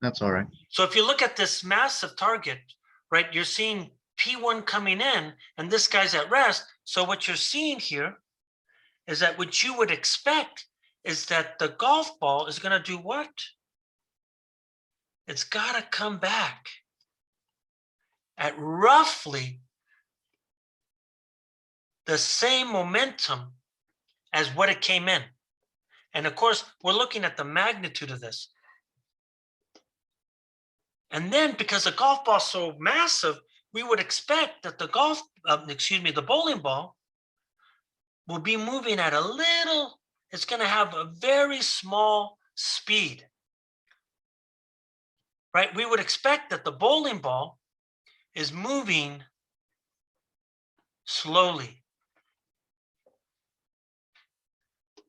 That's all right. So if you look at this massive target, right, you're seeing P1 coming in and this guy's at rest. So what you're seeing here is that what you would expect is that the golf ball is going to do what? It's got to come back at roughly the same momentum as what it came in. And of course, we're looking at the magnitude of this. And then because the golf ball is so massive, we would expect that the the bowling ball will be moving at it's going to have a very small speed, right? We would expect that the bowling ball is moving slowly,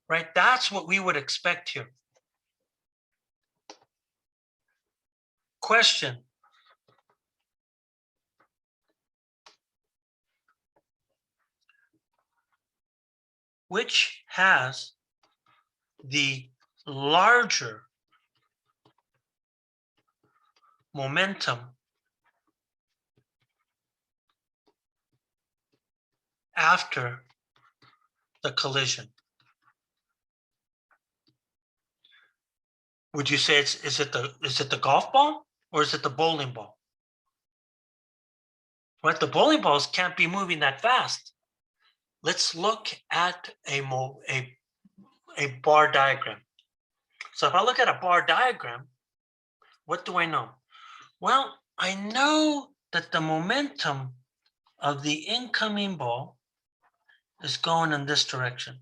right? That's what we would expect here. Question. Which has the larger momentum after the collision? Would you say is it the golf ball or is it the bowling ball? Right, the bowling balls can't be moving that fast. Let's look at a bar diagram. So if I look at a bar diagram, what do I know? Well, I know that the momentum of the incoming ball is going in this direction.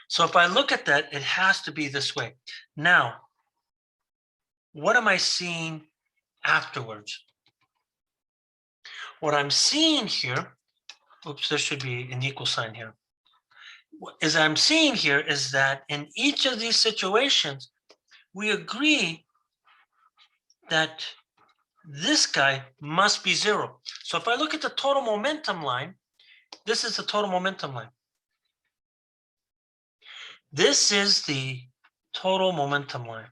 So if I look at that, it has to be this way. Now, what am I seeing afterwards? What I'm seeing here, oops, there should be an equal sign here. As I'm seeing here is that in each of these situations, we agree that this guy must be zero. So if I look at the total momentum line, this is the total momentum line. This is the total momentum line.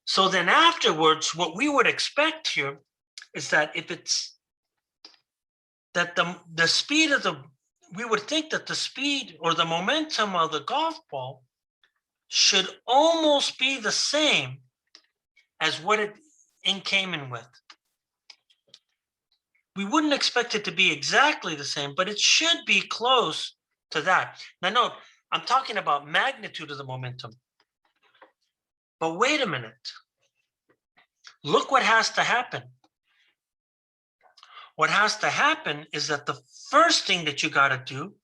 So then afterwards, what we would expect here is that if it's that the speed of we would think that the speed or the momentum of the golf ball should almost be the same as what it came in with. We wouldn't expect it to be exactly the same, but it should be close to that. Now note, I'm talking about magnitude of the momentum. But wait a minute. Look what has to happen. What has to happen is that the first thing that you got to do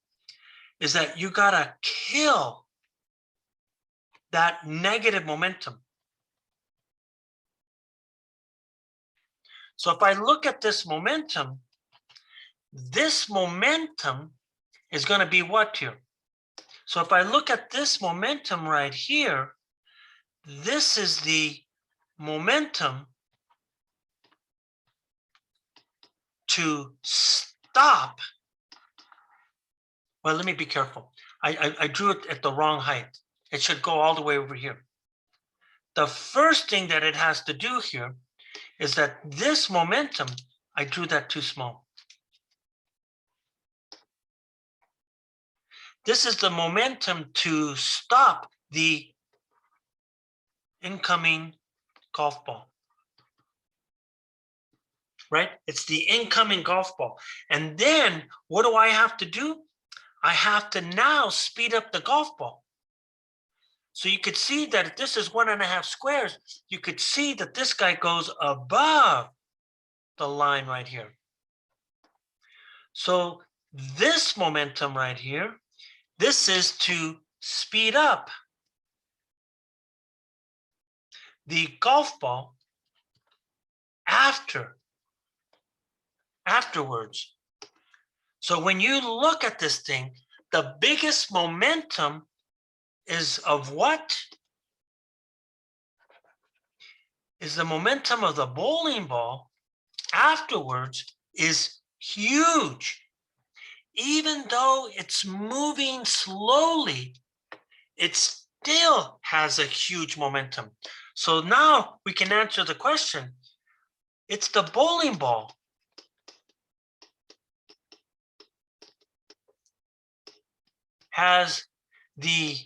is that you got to kill that negative momentum. So if I look at this momentum is going to be what here? So if I look at this momentum right here, this is the momentum to stop. Well, let me be careful. I drew it at the wrong height. It should go all the way over here. The first thing that it has to do here is that this momentum, I drew that too small. This is the momentum to stop the incoming golf ball. Right? It's the incoming golf ball. And then what do I have to do? I have to now speed up the golf ball. So you could see that if this is 1.5 squares, you could see that this guy goes above the line right here. So this momentum right here, this is to speed up the golf ball afterwards. So when you look at this thing, the biggest momentum is of what? Is the momentum of the bowling ball afterwards is huge. Even though it's moving slowly, it still has a huge momentum. So now we can answer the question. It's the bowling ball has the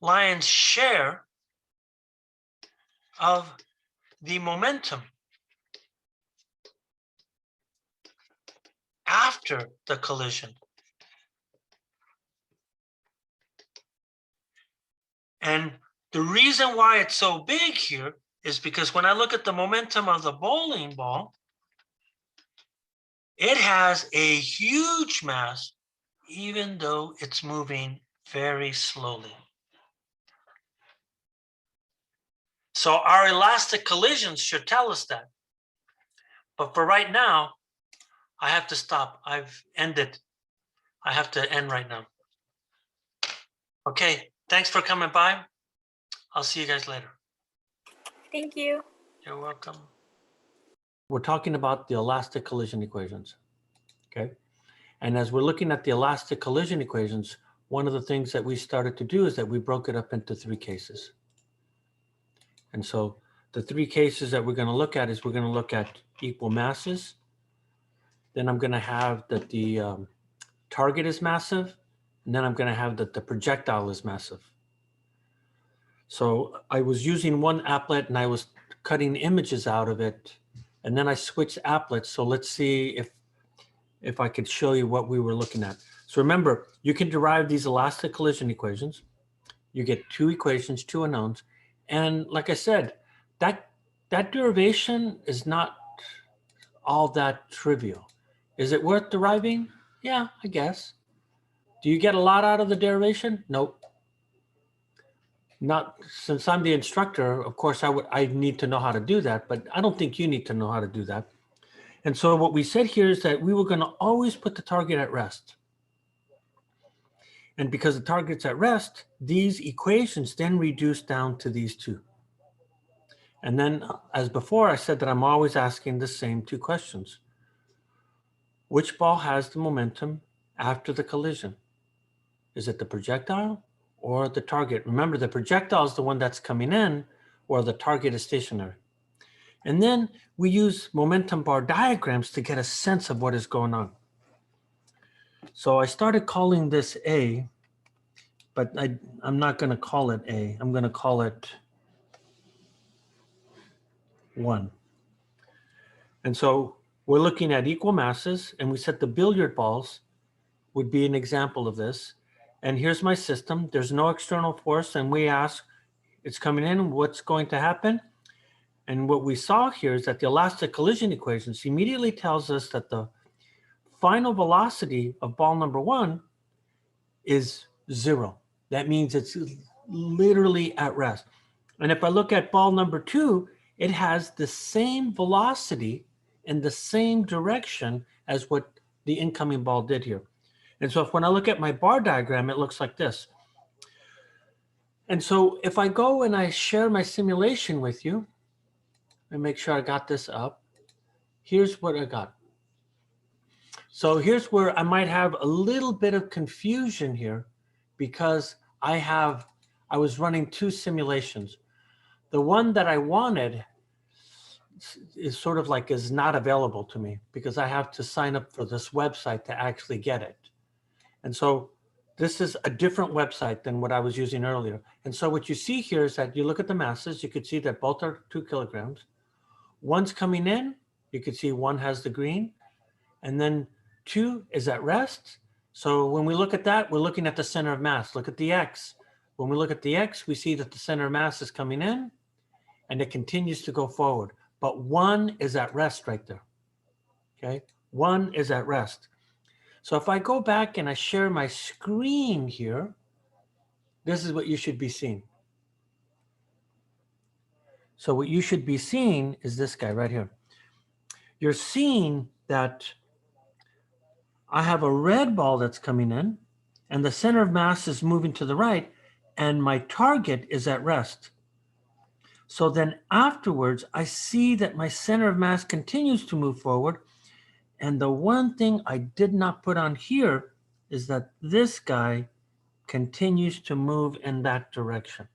lion's share of the momentum after the collision. And the reason why it's so big here is because when I look at the momentum of the bowling ball, it has a huge mass, even though it's moving very slowly. So our elastic collisions should tell us that. But for right now, I have to stop. I've ended. I have to end right now. Okay, thanks for coming by. I'll see you guys later. Thank you. You're welcome. We're talking about the elastic collision equations, okay? And as we're looking at the elastic collision equations, one of the things that we started to do is that we broke it up into 3 cases. And so the 3 cases that we're going to look at is we're going to look at equal masses. Then I'm going to have that the target is massive. And then I'm going to have that the projectile is massive. So I was using one applet and I was cutting images out of it. And then I switched applets. So let's see if I could show you what we were looking at. So remember, you can derive these elastic collision equations. You get 2 equations, 2 unknowns. And like I said, that derivation is not all that trivial. Is it worth deriving? Yeah, I guess. Do you get a lot out of the derivation? Nope. Not since I'm the instructor, of course I need to know how to do that, but I don't think you need to know how to do that. And so what we said here is that we were going to always put the target at rest. And because the target's at rest, these equations then reduce down to these 2. And then as before, I said that I'm always asking the same 2 questions. Which ball has the momentum after the collision? Is it the projectile or the target? Remember, the projectile is the one that's coming in, or the target is stationary. And then we use momentum bar diagrams to get a sense of what is going on. So I started calling this A, but I'm not going to call it A. I'm going to call it 1. And so we're looking at equal masses, and we said the billiard balls would be an example of this. And here's my system. There's no external force, and we ask, it's coming in, what's going to happen? And what we saw here is that the elastic collision equations immediately tells us that the final velocity of ball number 1 is 0. That means it's literally at rest. And if I look at ball number 2, it has the same velocity in the same direction as what the incoming ball did here. And so when I look at my bar diagram, it looks like this. And so if I go and I share my simulation with you, and make sure I got this up, here's what I got. So here's where I might have a little bit of confusion here, because I was running 2 simulations. The one that I wanted is sort of like is not available to me because I have to sign up for this website to actually get it. And so this is a different website than what I was using earlier. And so what you see here is that you look at the masses, you could see that both are 2 kilograms. One's coming in, you could see 1 has the green, and then 2 is at rest. So when we look at that, we're looking at the center of mass. Look at the X. When we look at the X, we see that the center of mass is coming in and it continues to go forward. But 1 is at rest right there, okay? 1 is at rest. So if I go back and I share my screen here, this is what you should be seeing. So what you should be seeing is this guy right here. You're seeing that I have a red ball that's coming in and the center of mass is moving to the right and my target is at rest. So then afterwards, I see that my center of mass continues to move forward. And the one thing I did not put on here is that this guy continues to move in that direction.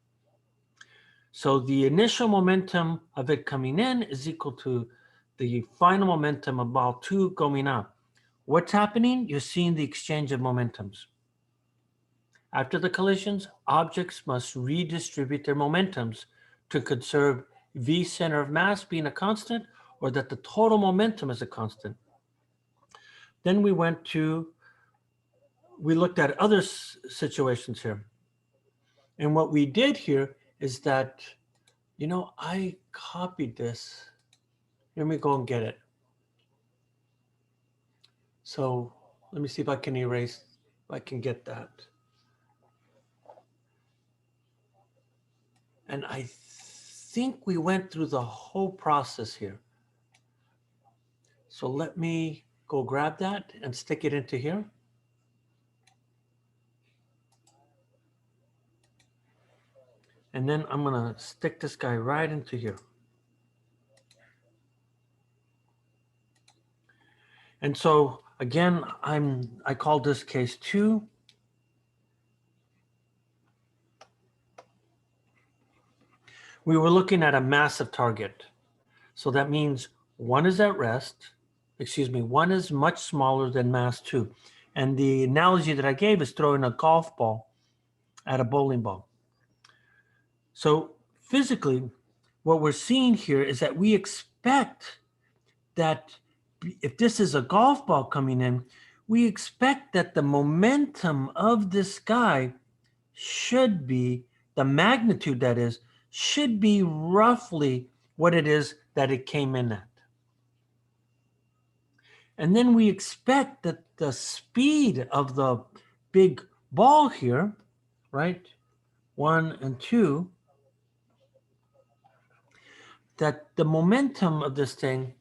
So the initial momentum of it coming in is equal to the final momentum of ball 2 going out. What's happening? You're seeing the exchange of momentums. After the collisions, objects must redistribute their momentums to conserve v center of mass being a constant, or that the total momentum is a constant. Then we looked at other situations here. And what we did here is that, I copied this. Let me go and get it. So let me see if I can get that. And I think we went through the whole process here. So let me go grab that and stick it into here. And then I'm gonna stick this guy right into here. And so again, I call this case 2. We were looking at a massive target. So that means 1 is at rest, 1 is much smaller than mass 2. And the analogy that I gave is throwing a golf ball at a bowling ball. So physically, what we're seeing here is that we expect that if this is a golf ball coming in, we expect that the momentum of this guy should be, the magnitude that is, should be roughly what it is that it came in at. And then we expect that the speed of the big ball here, right, 1 and 2, that the momentum of this thing,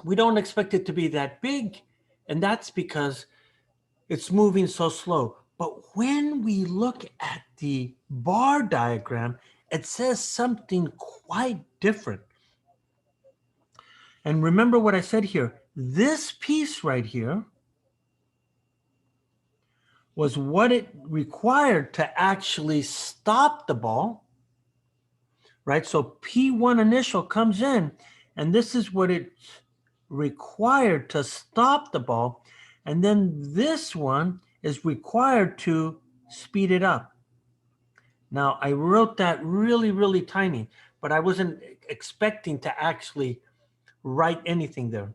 we don't expect it to be that big. And that's because it's moving so slow. But when we look at the bar diagram, it says something quite different. And remember what I said here. This piece right here was what it required to actually stop the ball, right? So P1 initial comes in, and this is what it's required to stop the ball. And then this one is required to speed it up. Now, I wrote that really, really tiny, but I wasn't expecting to actually write anything there.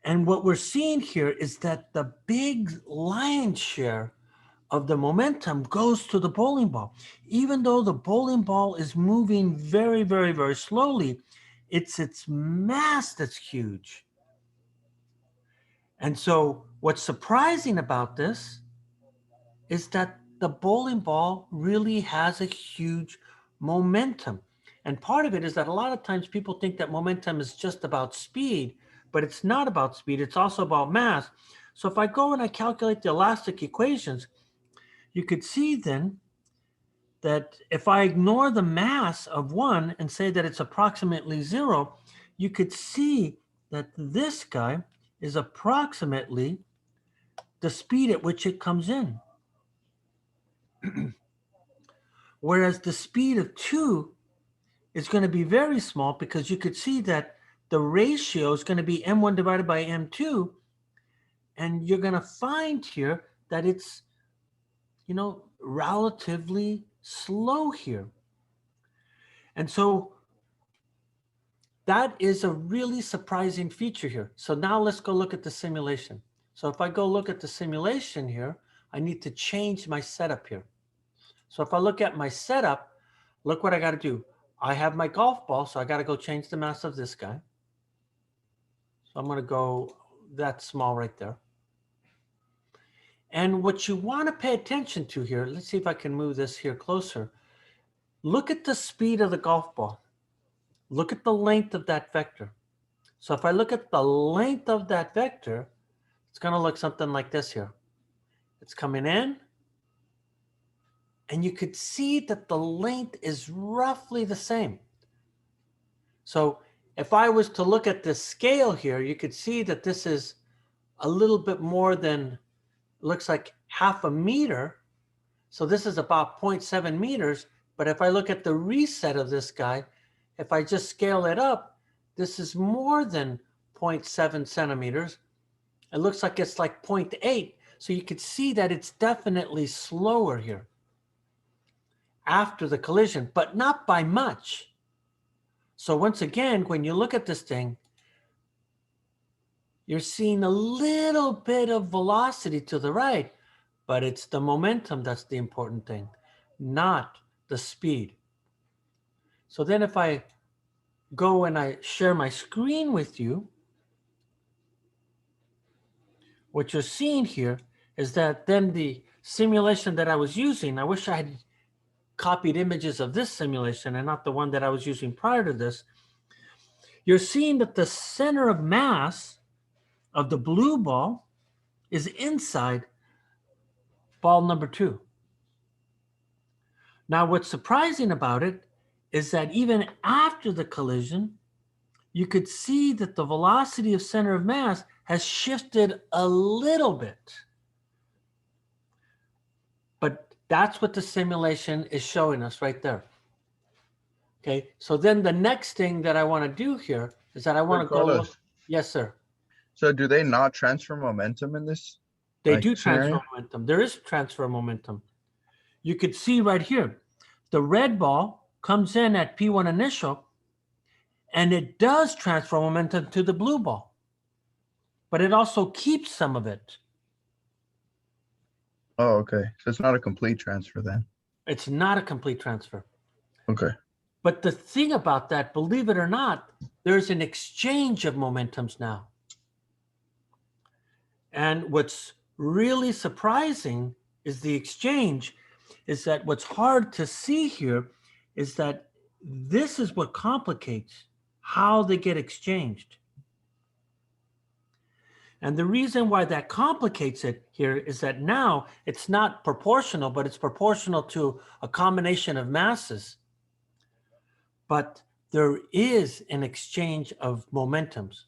And what we're seeing here is that the big lion's share of the momentum goes to the bowling ball. Even though the bowling ball is moving very, very, very slowly, it's its mass that's huge. And so what's surprising about this is that the bowling ball really has a huge momentum. And part of it is that a lot of times people think that momentum is just about speed, but it's not about speed, it's also about mass. So if I go and I calculate the elastic equations, you could see then that if I ignore the mass of 1 and say that it's approximately 0, you could see that this guy is approximately the speed at which it comes in. Whereas the speed of 2 is going to be very small, because you could see that the ratio is going to be m1 divided by m2, and you're going to find here that it's, relatively slow here. And so that is a really surprising feature here. So now let's go look at the simulation. So if I go look at the simulation here, I need to change my setup here. So if I look at my setup, look what I got to do. I have my golf ball, so I got to go change the mass of this guy. So I'm going to go that small right there. And what you want to pay attention to here, let's see if I can move this here closer. Look at the speed of the golf ball. Look at the length of that vector. So if I look at the length of that vector, it's going to look something like this here. It's coming in, and you could see that the length is roughly the same. So if I was to look at the scale here, you could see that this is a little bit more than, looks like half a meter. So this is about 0.7 meters. But if I look at the reset of this guy, if I just scale it up, this is more than 0.7 centimeters. It looks like it's like 0.8. So you can see that it's definitely slower here after the collision, but not by much. So once again, when you look at this thing, you're seeing a little bit of velocity to the right, but it's the momentum that's the important thing, not the speed. So then if I go and I share my screen with you, what you're seeing here is that then the simulation that I was using, I wish I had copied images of this simulation and not the one that I was using prior to this. You're seeing that the center of mass of the blue ball is inside ball number 2. Now, what's surprising about it is that even after the collision, you could see that the velocity of center of mass has shifted a little bit. But that's what the simulation is showing us right there. Okay, so then the next thing that I want to do here is that I want to go look. Carlos, Yes, sir. so do they not transfer momentum in this They do transfer scenario? momentum. There is transfer momentum. You could see right here, the red ball comes in at P1 initial, and it does transfer momentum to the blue ball, but it also keeps some of it. Oh, okay. So it's not a complete transfer then. It's not a complete transfer. Okay. But the thing about that, believe it or not, there's an exchange of momentums now. And what's really surprising is the exchange is that what's hard to see here is that this is what complicates how they get exchanged. And the reason why that complicates it here is that now it's not proportional, but it's proportional to a combination of masses. But there is an exchange of momentums.